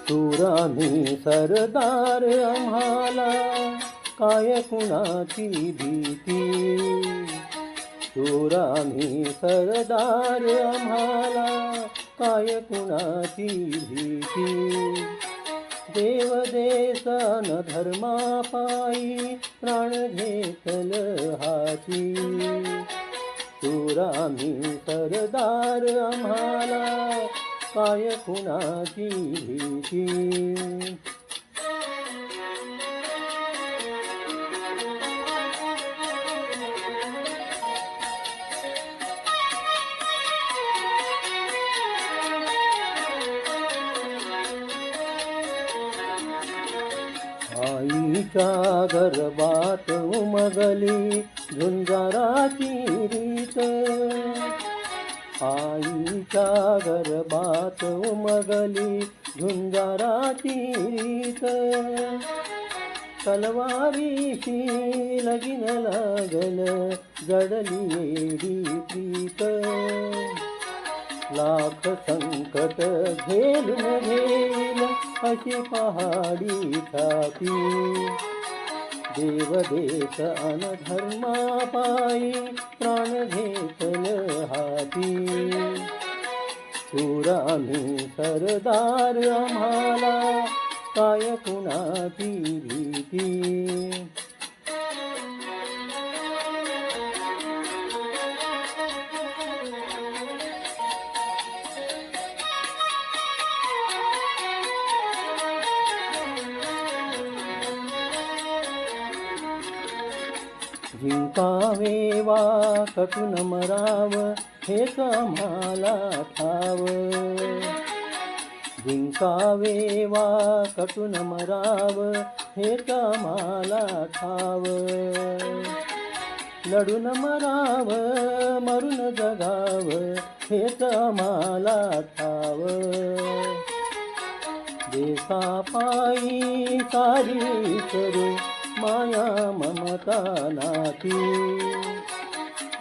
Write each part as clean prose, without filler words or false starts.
शूरांनी सरदार आम्हाला काय कुणाची भीती. शूरांनी सरदार आम्हाला काय कुणाची भीती. देव देश न धर्मापायी प्राण घेतल हाती. शूरांनी सरदार आम्हाला काय कुणाची भीती. आईच्या गर्भात उमगली झुंजाराची रीत. आईच्या गर्भात उमगली झुंजाराची रीत. तलवारीशी लगीन लागल जडली एडी प्रीत. लाख संकट झेलून घेईल अशी पहाडी छाती. देव देश अन धर्मापायी प्राण घेतल हाती. शूरांनी सरदार आम्हाला काय कुणाची भीती. जिंकावे वा कटून मराव हेच आम्हाला ठाव. जिंकावे वा कटून मराव हेच आम्हाला ठाव. लढून मराव मरून जगाव हेच आम्हाला ठाव. देशापायी सारी करू माया ममता नाती.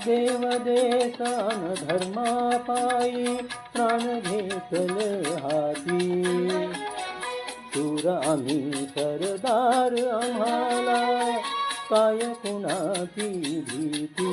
देव देशान धर्मापायी प्राण घेतल हाती. शूरांनी सरदार आम्हाला काय कुणाची भीती.